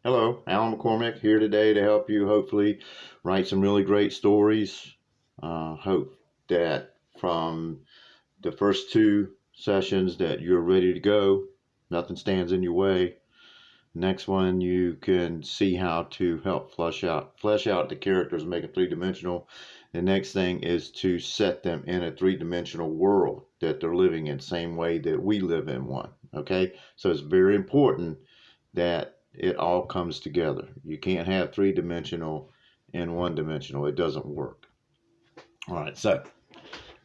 Hello, Alan McCormick here today to help you hopefully write some really great stories. Hope that from the first two sessions that you're ready to go, nothing stands in your way. Next one, you can see how to help flesh out the characters, make it three-dimensional. The next thing is to set them in a three-dimensional world that they're living in, same way that we live in one. Okay, so it's very important that it all comes together. You can't have three-dimensional and one-dimensional. It doesn't work. All right, so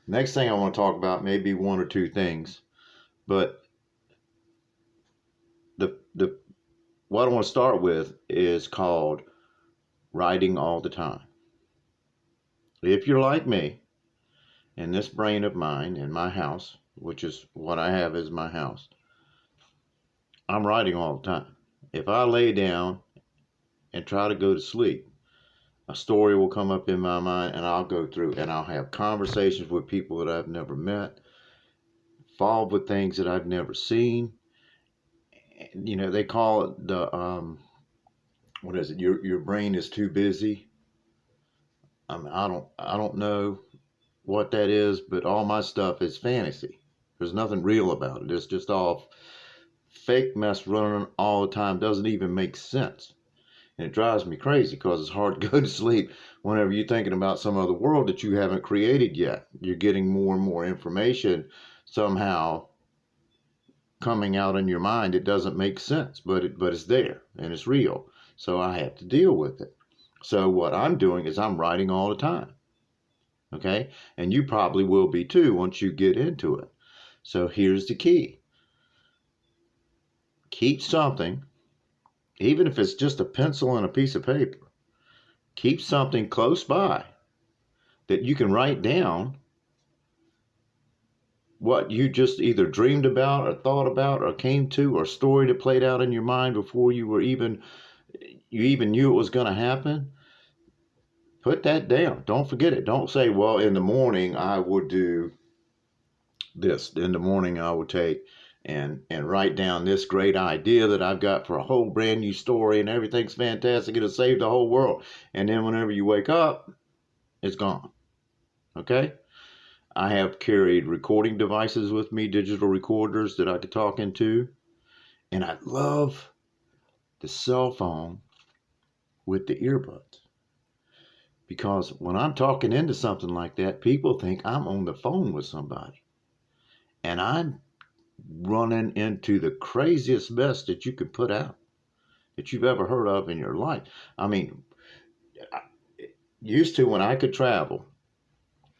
next thing I want to talk about maybe one or two things, but the what I want to start with is called writing all the time. If you're like me, in this brain of mine in my house, which is what I have as my house, I'm writing all the time. If I lay down and try to go to sleep, a story will come up in my mind and I'll go through and I'll have conversations with people that I've never met, involved with things that I've never seen. They call it what is it? Your brain is too busy. I don't know what that is, but all my stuff is fantasy. There's nothing real about it. It's just all fake mess running all the time. Doesn't even make sense. And it drives me crazy because it's hard to go to sleep whenever you're thinking about some other world that you haven't created yet. You're getting more and more information somehow coming out in your mind. It doesn't make sense, but it's there and it's real. So I have to deal with it. So what I'm doing is I'm writing all the time. Okay? And you probably will be too once you get into it. So here's the key. Keep something, even if it's just a pencil and a piece of paper. Keep something close by that you can write down what you just either dreamed about or thought about or came to, or a story that played out in your mind before you even knew it was going to happen. Put that down. Don't forget it. Don't say, well, in the morning I would do this. In the morning I would take and write down this great idea that I've got for a whole brand new story and everything's fantastic. It'll save the whole world. And then whenever you wake up, it's gone. Okay? I have carried recording devices with me, digital recorders that I could talk into. And I love the cell phone with the earbuds. Because when I'm talking into something like that, people think I'm on the phone with somebody. And I'm running into the craziest mess that you could put out, that you've ever heard of in your life. I mean, used to when I could travel,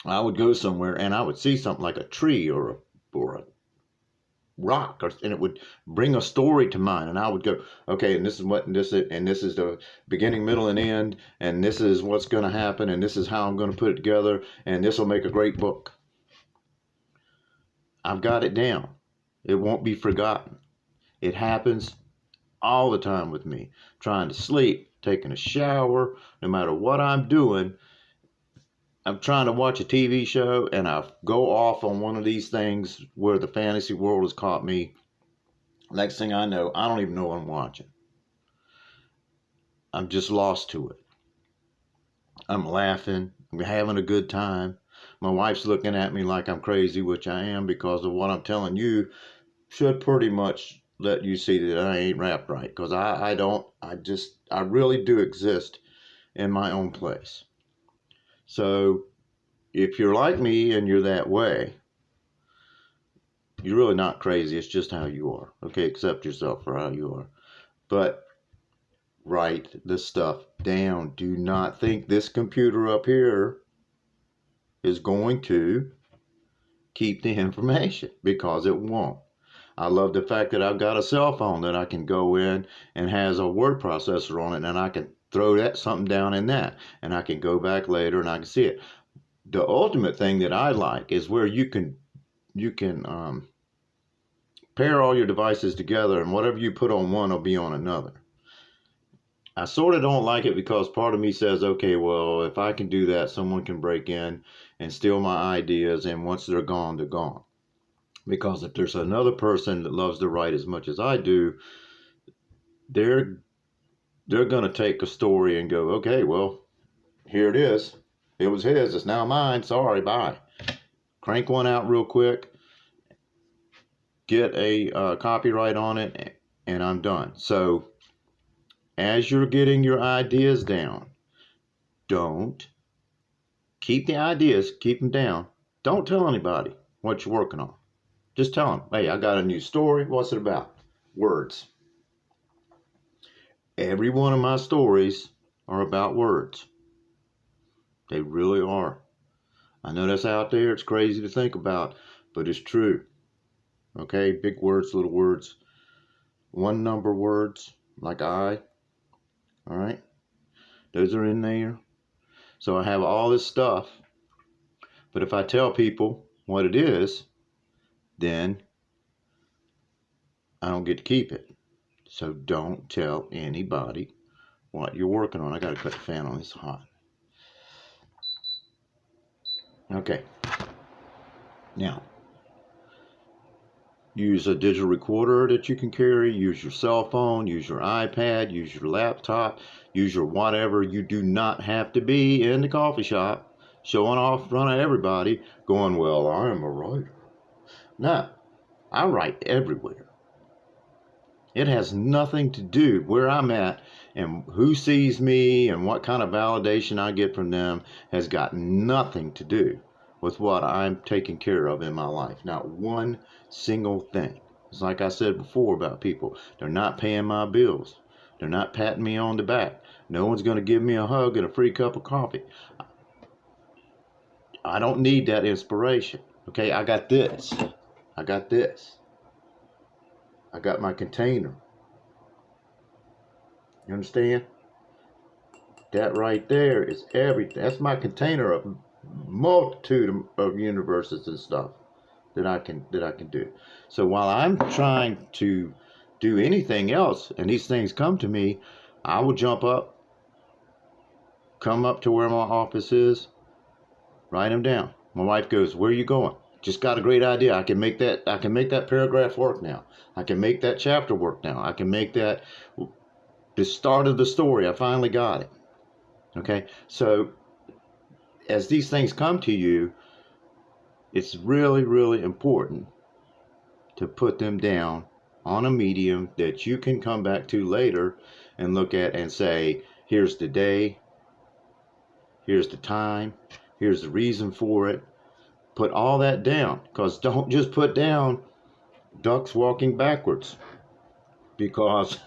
I would go somewhere and I would see something like a tree or a rock, and it would bring a story to mind, and I would go, okay, and this is what, and this is the beginning, middle, and end, and this is what's going to happen, and this is how I'm going to put it together, and this will make a great book. I've got it down. It won't be forgotten. It happens all the time with me. Trying to sleep, taking a shower, no matter what I'm doing, I'm trying to watch a TV show and I go off on one of these things where the fantasy world has caught me. Next thing I know, I don't even know what I'm watching. I'm just lost to it. I'm laughing. I'm having a good time. My wife's looking at me like I'm crazy, which I am, because of what I'm telling you should pretty much let you see that I ain't wrapped right. Because I really do exist in my own place. So if you're like me and you're that way, you're really not crazy. It's just how you are. Okay, accept yourself for how you are. But write the stuff down. Do not think this computer up here is going to keep the information, because it won't. I love the fact that I've got a cell phone that I can go in and has a word processor on it, and I can throw that something down in that, and I can go back later and I can see it. The ultimate thing that I like is where you can pair all your devices together, and whatever you put on one will be on another. I sort of don't like it because part of me says, okay, well, if I can do that, someone can break in and steal my ideas, and once they're gone, they're gone. Because if there's another person that loves to write as much as I do, they're they're going to take a story and go, okay, well, here it is. It was his. It's now mine. Sorry, bye. Crank one out real quick, get a copyright on it, and I'm done. So as you're getting your ideas down, don't keep the ideas, keep them down. Don't tell anybody what you're working on. Just tell them, hey, I got a new story. What's it about? Words. Every one of my stories are about words. They really are. I know that's out there. It's crazy to think about, but it's true. Okay, big words, little words, one number words like I. All right, those are in there. So I have all this stuff, but if I tell people what it is, then I don't get to keep it. So don't tell anybody what you're working on. I got to cut the fan on. It's hot. Okay. Now, use a digital recorder that you can carry. Use your cell phone. Use your iPad. Use your laptop. Use your whatever. You do not have to be in the coffee shop showing off in front of everybody going, well, I am a writer. No, I write everywhere. It has nothing to do where I'm at, and who sees me and what kind of validation I get from them has got nothing to do with what I'm taking care of in my life. Not one single thing. It's like I said before about people. They're not paying my bills. They're not patting me on the back. No one's going to give me a hug and a free cup of coffee. I don't need that inspiration. Okay, I got this. I got this. I got my container. You understand? That right there is everything. That's my container of multitude of universes and stuff that I can do. So while I'm trying to do anything else and these things come to me, I will jump up, come up to where my office is, write them down. My wife goes, "Where are you going?" Just got a great idea. I can make that paragraph work now. I can make that chapter work now. I can make that the start of the story. I finally got it. Okay? So as these things come to you, it's really, really important to put them down on a medium that you can come back to later and look at and say, here's the day, here's the time, here's the reason for it. Put all that down, because don't just put down ducks walking backwards, because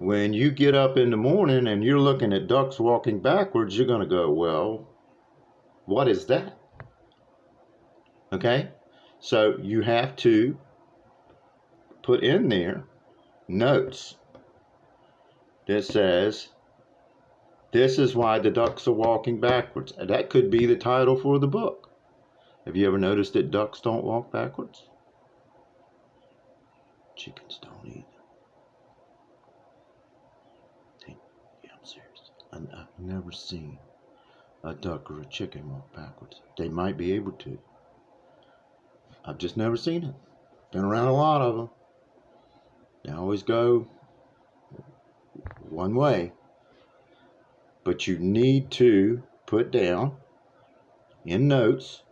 when you get up in the morning and you're looking at ducks walking backwards, you're going to go, well, what is that? Okay, so you have to put in there notes that says, this is why the ducks are walking backwards. And that could be the title for the book. Have you ever noticed that ducks don't walk backwards? Chickens don't either. Yeah, I'm serious. I've never seen a duck or a chicken walk backwards. They might be able to. I've just never seen it. Been around a lot of them. They always go one way. But you need to put down in notes,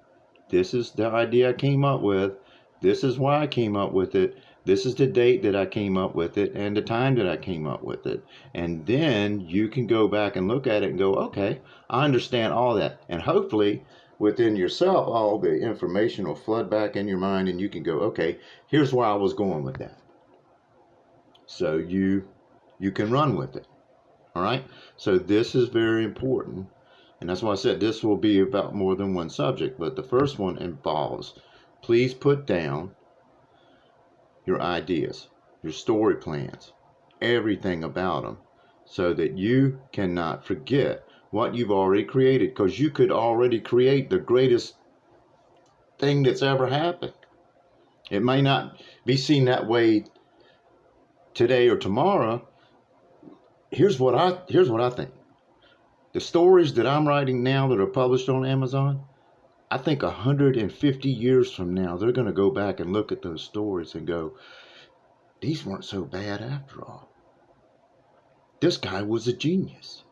this is the idea I came up with. This is why I came up with it. This is the date that I came up with it and the time that I came up with it. And then you can go back and look at it and go, okay, I understand all that. And hopefully within yourself, all the information will flood back in your mind and you can go, okay, here's where I was going with that. So you can run with it. All right. So this is very important. And that's why I said this will be about more than one subject. But the first one involves, please put down your ideas, your story plans, everything about them, so that you cannot forget what you've already created. Because you could already create the greatest thing that's ever happened. It may not be seen that way today or tomorrow. Here's what I think. The stories that I'm writing now that are published on Amazon, I think 150 years from now, they're going to go back and look at those stories and go, these weren't so bad after all. This guy was a genius.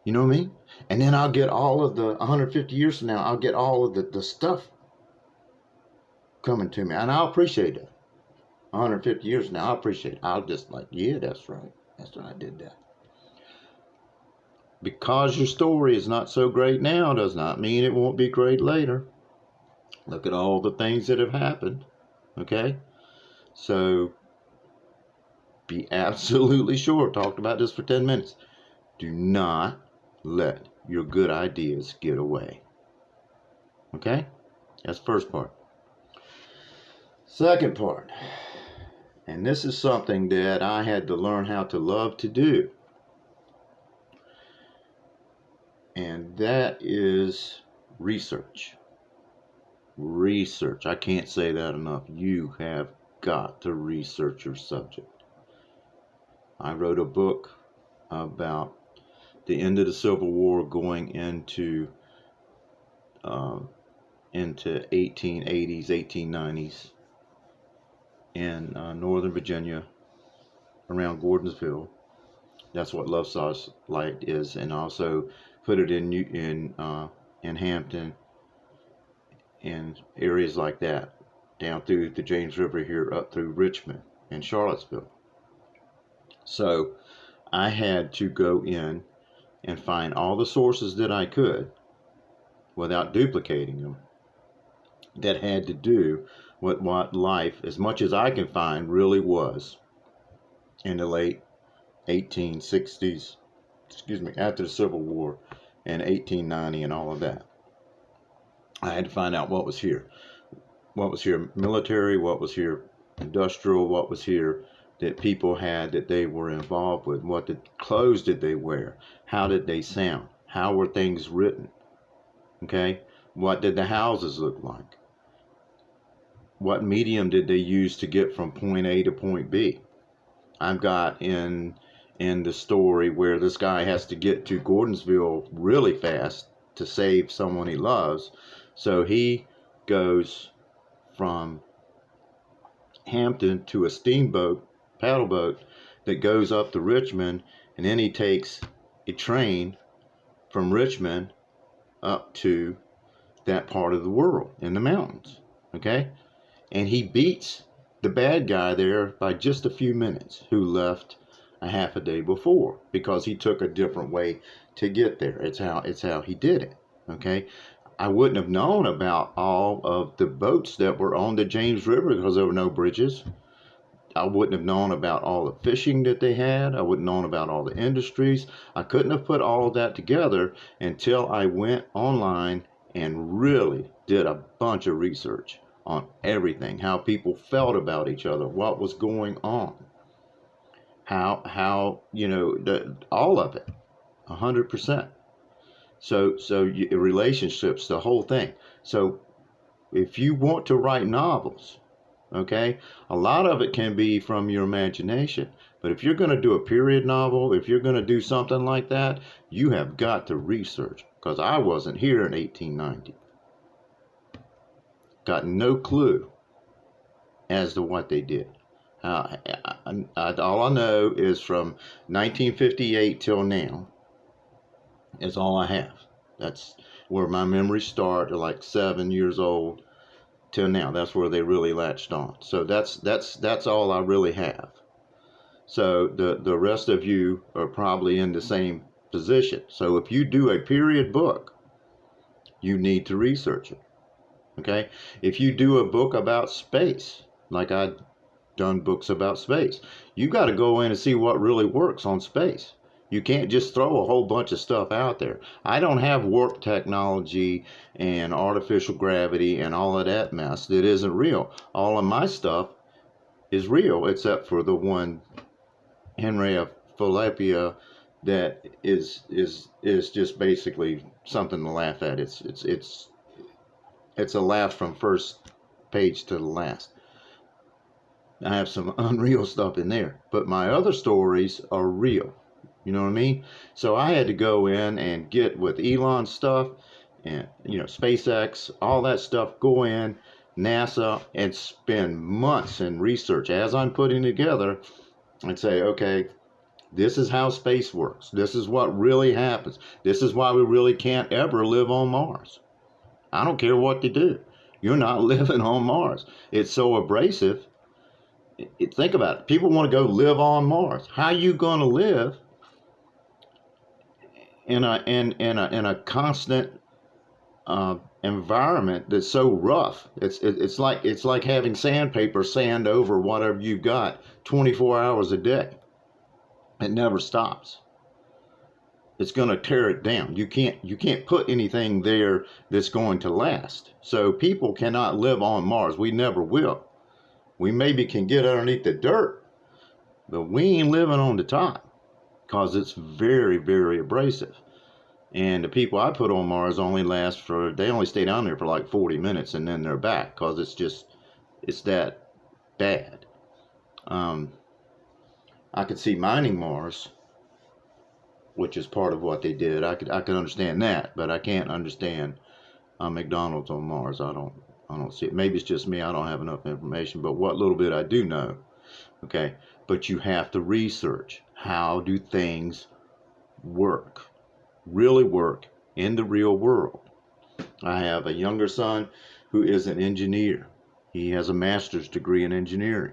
You know what I mean? And then I'll get all of the 150 years from now, I'll get all of the stuff coming to me. And I'll appreciate it. 150 years from now, I'll appreciate it. I'll just like, yeah, that's right. That's right. I did that. Because your story is not so great now does not mean it won't be great later. Look at all the things that have happened. Okay? So be absolutely sure. Talked about this for 10 minutes. Do not let your good ideas get away. Okay? That's the first part. Second part. And this is something that I had to learn how to love to do. And that is research. Research. I can't say that enough. You have got to research your subject. I wrote a book about the end of the Civil War going into 1880s, 1890s in Northern Virginia, around Gordonsville. That's what Love Sauce Light is, and also put it in Hampton and areas like that, down through the James River here, up through Richmond and Charlottesville. So I had to go in and find all the sources that I could without duplicating them that had to do with what life, as much as I can find, really was in the late 1860s, after the Civil War and 1890 and all of that. I had to find out what was here military, what was here industrial, what was here that people had that they were involved with, what clothes did they wear, how did they sound, how were things written, okay, what did the houses look like, what medium did they use to get from point A to point B. I've got in the story where this guy has to get to Gordonsville really fast to save someone he loves, so he goes from Hampton to a steamboat, paddle boat, that goes up to Richmond, and then he takes a train from Richmond up to that part of the world in the mountains, okay? And he beats the bad guy there by just a few minutes, who left a half a day before, because he took a different way to get there. It's how he did it, okay? I wouldn't have known about all of the boats that were on the James River because there were no bridges. I wouldn't have known about all the fishing that they had. I wouldn't have known about all the industries. I couldn't have put all of that together until I went online and really did a bunch of research on everything, how people felt about each other, what was going on, how all of it, 100%. So relationships, the whole thing. So if you want to write novels, okay, a lot of it can be from your imagination. But if you're going to do a period novel, if you're going to do something like that, you have got to research. Because I wasn't here in 1890. Got no clue as to what they did. All I know is from 1958 till now is all I have. That's where my memories start, at like 7 years old till now. That's where they really latched on. So that's all I really have. So the rest of you are probably in the same position. So if you do a period book, you need to research it. Okay? If you do a book about space, like I've done books about space, you got to go in and see what really works on space. You can't just throw a whole bunch of stuff out there. I don't have warp technology and artificial gravity and all of that mess that isn't real. All of my stuff is real, except for the one Henry Philippa that is just basically something to laugh at. It's a laugh from first page to the last. I have some unreal stuff in there, but my other stories are real. You know what I mean? So I had to go in and get with Elon's stuff and, SpaceX, all that stuff, go in, NASA, and spend months in research as I'm putting together and say, okay, this is how space works. This is what really happens. This is why we really can't ever live on Mars. I don't care what they do. You're not living on Mars. It's so abrasive. Think about it. People want to go live on Mars. How are you going to live in a constant environment that's so rough? It's like having sandpaper sand over whatever you've got 24 hours a day. It never stops. It's going to tear it down. You can't put anything there that's going to last. So people cannot live on Mars. We never will. We maybe can get underneath the dirt, but we ain't living on the top because it's very, very abrasive. And the people I put on Mars they only stay down there for like 40 minutes and then they're back because it's that bad. Um, I could see mining Mars, which is part of what they did. I could understand that, but I can't understand McDonald's on Mars. I don't see it. Maybe it's just me. I don't have enough information. But what little bit I do know, okay. But you have to research, how do things work, really work in the real world. I have a younger son who is an engineer. He has a master's degree in engineering.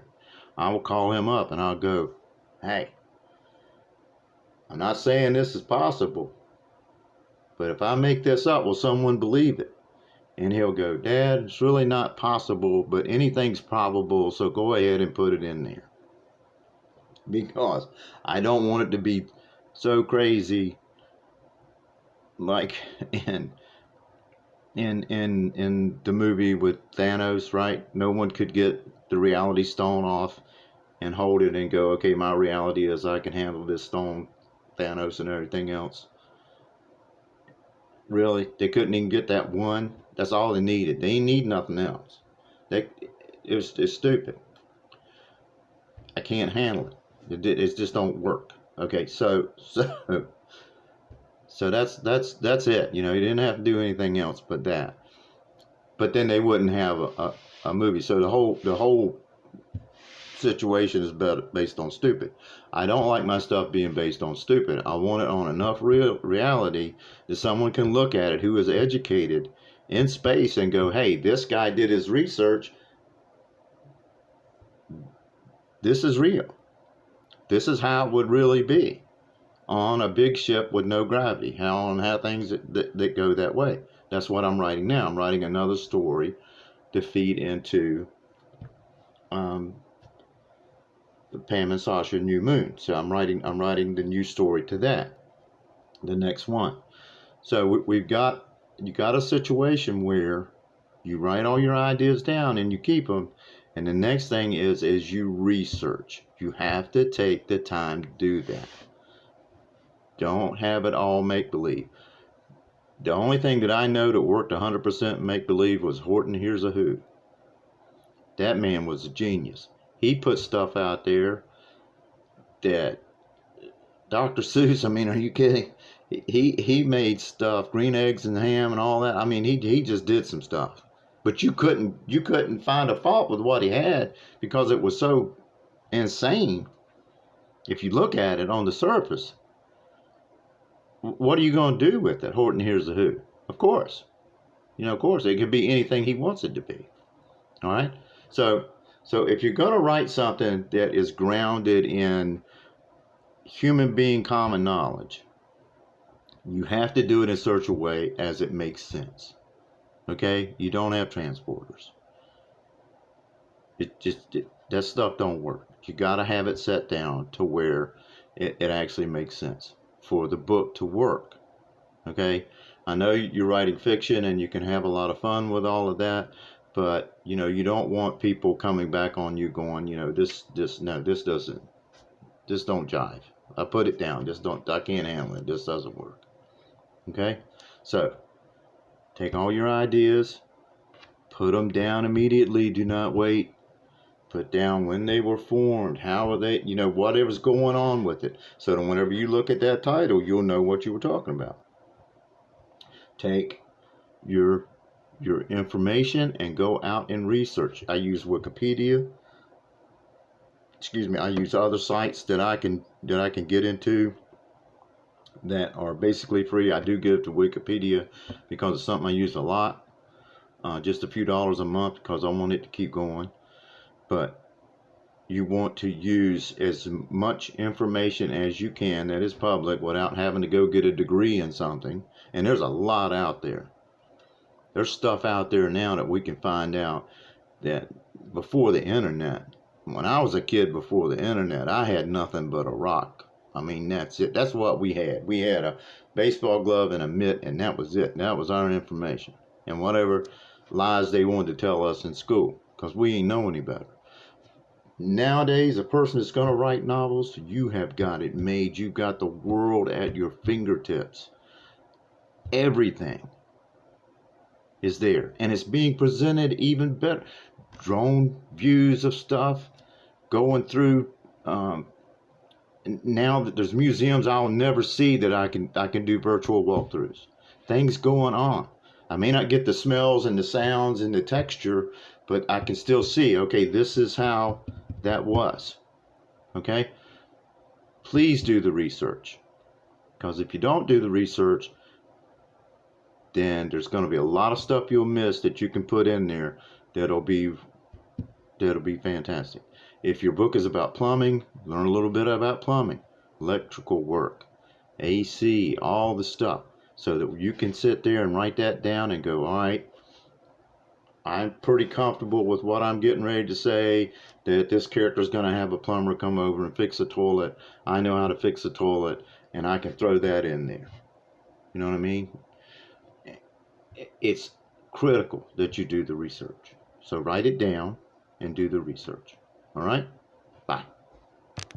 I will call him up and I'll go, hey, I'm not saying this is possible, but if I make this up, will someone believe it? And he'll go, Dad, it's really not possible, but anything's probable, so go ahead and put it in there. Because I don't want it to be so crazy like in in the movie with Thanos, right? No one could get the reality stone off and hold it and go, okay, my reality is I can handle this stone, Thanos and everything else. Really? They couldn't even get that one? That's all they needed. They didn't need nothing else. They, it's stupid. I can't handle it. It just don't work. Okay, so that's it. You know, you didn't have to do anything else but that. But then they wouldn't have a movie. So the whole situation is based on stupid. I don't like my stuff being based on stupid. I want it on enough reality that someone can look at it who is educated in space and go, hey, this guy did his research. This is real. This is how it would really be on a big ship with no gravity. How things that go that way. That's what I'm writing now. I'm writing another story to feed into um, Pam and Sasha New Moon. So I'm writing the new story to that, the next one. So you got a situation where you write all your ideas down and you keep them, and the next thing is you research. You have to take the time to do that. Don't have it all make believe. The only thing that I know that worked 100% make believe was Horton Hears a Who. That man was a genius. He put stuff out there that Dr. Seuss, I mean, are you kidding? He made stuff, green eggs and ham and all that. I mean, he just did some stuff. But you couldn't find a fault with what he had because it was so insane. If you look at it on the surface, what are you going to do with it? Horton Hears a Who. Of course. You know, of course, it could be anything he wants it to be. All right? So if you're going to write something that is grounded in human being common knowledge, you have to do it in such a way as it makes sense. Okay? You don't have transporters. That stuff don't work. You got to have it set down to where it actually makes sense for the book to work. Okay? I know you're writing fiction and you can have a lot of fun with all of that, but you know, you don't want people coming back on you going, you know, this don't jive. I put it down. I can't handle it. This doesn't work. Okay? So, take all your ideas, put them down immediately. Do not wait. Put down when they were formed, how are they, you know, whatever's going on with it. So that whenever you look at that title, you'll know what you were talking about. Take your information and go out and research. I use Wikipedia excuse me, I use other sites that I can get into that are basically free. I do give to Wikipedia because it's something I use a lot. Just a few dollars a month because I want it to keep going. But you want to use as much information as you can that is public without having to go get a degree in something. And there's a lot out there. There's stuff out there now that we can find out that before the internet. When I was a kid before the internet, I had nothing but a rock. I mean, that's it. That's what we had. We had a baseball glove and a mitt, and that was it. That was our information. And whatever lies they wanted to tell us in school, because we ain't know any better. Nowadays, a person that's going to write novels, you have got it made. You've got the world at your fingertips. Everything is there, and it's being presented even better. Drone views of stuff, going through. Now that there's museums I'll never see that I can do virtual walkthroughs. Things going on. I may not get the smells and the sounds and the texture, but I can still see. Okay, this is how that was. Okay, please do the research, because if you don't do the research, then there's going to be a lot of stuff you'll miss that you can put in there that'll be fantastic. If your book is about plumbing, learn a little bit about plumbing, electrical work, AC, all the stuff, so that you can sit there and write that down and go, all right, I'm pretty comfortable with what I'm getting ready to say, that this character is going to have a plumber come over and fix a toilet. I know how to fix a toilet, and I can throw that in there. You know what I mean? It's critical that you do the research. So write it down and do the research. All right?